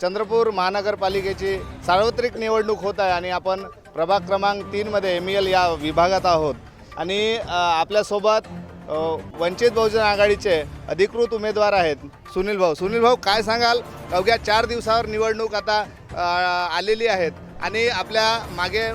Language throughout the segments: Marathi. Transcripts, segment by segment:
चंद्रपूर महानगरपालिकेची सार्वत्रिक निवडणूक होत आहे आणि आपण प्रभाग क्रमांक 3 मध्ये MEL या विभागात आहोत आणि आपल्यासोबत वंचित बहुजन आघाडीचे अधिकृत उमेदवार आहेत सुनील भाऊ काय सांगाल? अवघ्या 4 दिवसावर निवडणूक आता आलेली आहेत आणि आपल्या मागे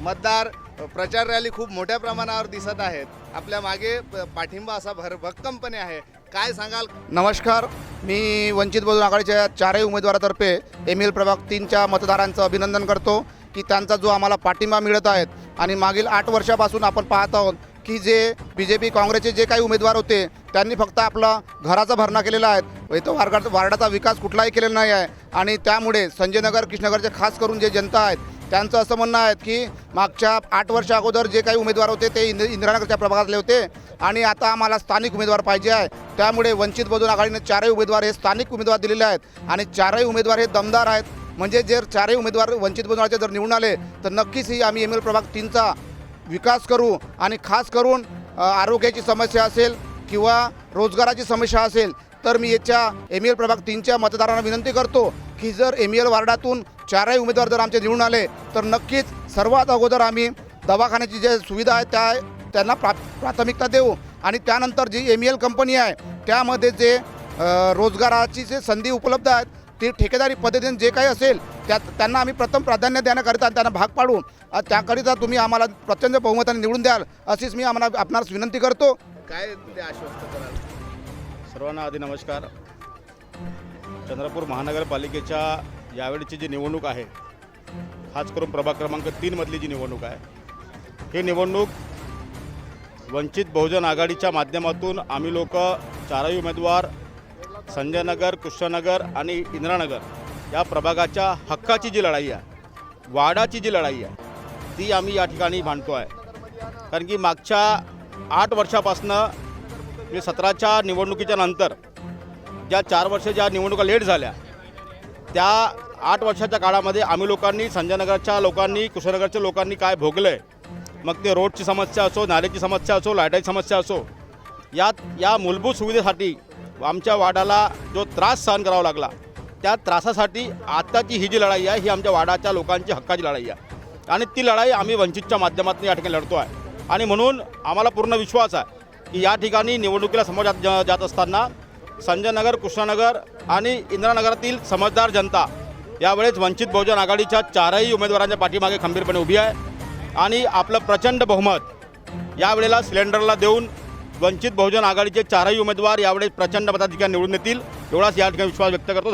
मतदार प्रचार रॅली खूप मोठ्या प्रमाणावर दिसत आहेत. आपल्या मागे पाठिंबा असा भक्कमपणे आहे. काय सांगाल? नमस्कार, मी वंचित बहुजन आघाडीच्या 4ही उमेदवारातर्फे MEL प्रभाग 3च्या मतदारांचं अभिनंदन करतो की त्यांचा जो आम्हाला पाठिंबा मिळत आहेत. आणि मागील 8 वर्षापासून आपण पाहत आहोत की जे BJP काँग्रेसचे जे काही उमेदवार होते त्यांनी फक्त आपला घराचा भरणा केलेला आहे, इथं वार्डाचा विकास कुठलाही केलेला नाही आहे. आणि त्यामुळे संजयनगर कृष्णनगरचे खास करून जे जनता आहेत त्यांचं असं म्हणणं आहे की मागच्या 8 वर्षा अगोदर जे काही उमेदवार होते ते इंदिरानगरच्या प्रभागातले होते आणि आता आम्हाला स्थानिक उमेदवार पाहिजे आहे. त्यामुळे वंचित बहुजन आघाडीने 4ही उमेदवार हे स्थानिक उमेदवार दिलेले आहेत आणि 4ही उमेदवार हे दमदार आहेत. म्हणजे जर 4ही उमेदवार वंचित बहुजन आघाडीचे जर निवडून आले तर नक्कीच ही आम्ही MEL प्रभाग 3चा विकास करू. आणि खास करून आरोग्याची समस्या असेल किंवा रोजगाराची समस्या असेल तर मी याच्या MEL प्रभाग 3च्या मतदारांना विनंती करतो की जर MEL वार्डातून 4ही उमेदवार जर आमचे निवडून आले तर नक्कीच सर्वात अगोदर आम्ही दवाखान्याची जे सुविधा आहे त्यांना प्राथमिकता देऊ. आणि त्यानंतर जी MEL कंपनी आहे त्यामध्ये जे रोजगाराची जे संधी उपलब्ध आहेत ती ठेकेदारी पद्धतीने जे काही असेल त्यांना आम्ही प्रथम प्राधान्य देण्याकरिता त्यांना भाग पाडू. त्याकरिता तुम्ही आम्हाला प्रचंड बहुमताने निवडून द्याल अशीच मी आपणास विनंती करतो. काय ते आश्वस्त कराल? सर्वांना आधी नमस्कार. चंद्रपूर महानगरपालिकेच्या यावेळीची जी निवडणूक आहे, खास करून प्रभाग क्रमांक 3 मधली जी निवडणूक आहे, ही निवडणूक वंचित बहुजन आघाडीच्या माध्यमातून आम्ही लोक 4ही उमेदवार संजयनगर, कृष्णनगर आणि इंदिरानगर या प्रभागाच्या हक्काची जी लढाई आहे, वाडाची जी लढाई आहे ती आम्ही या ठिकाणी मांडतो आहे. कारण की मागच्या 8 वर्षापासनं म्हणजे 17च्या निवडणुकीच्या नंतर ज्या 4 वर्ष ज्या निवडणुका लेट झाल्या त्या 8 वर्षाच्या काळामध्ये आम्ही लोकांनी, संजयनगरच्या लोकांनी, कृष्णनगरच्या लोकांनी काय भोगलं आहे, मग ते रोडची समस्या असो, नाल्याची समस्या असो, लाईटाची समस्या असो, या मूलभूत सुविधेसाठी आमच्या वाडाला जो त्रास सहन करावा लागला त्या त्रासासाठी आत्ताची ही जी लढाई आहे ही आमच्या वाडाच्या लोकांची हक्काची लढाई आहे आणि ती लढाई आम्ही वंचितच्या माध्यमातून या ठिकाणी लढतो आहे. आणि म्हणून आम्हाला पूर्ण विश्वास आहे की या ठिकाणी निवडणुकीला समोर जात असताना संजयनगर, कृष्णनगर आणि इंदिरानगरातील समजदार जनता यावेळेस वंचित बहुजन आघाडीच्या 4ही उमेदवारांच्या पाठीमागे खंबीरपणे उभी आहे आणि आपलं प्रचंड बहुमत यावेळेला सिलेंडरला देऊन वंचित बहुजन आघाडीचे 4ही उमेदवार यावेळेस प्रचंड मताधिक्याने निवडून येतील एवढाच या ठिकाणी विश्वास व्यक्त करतो.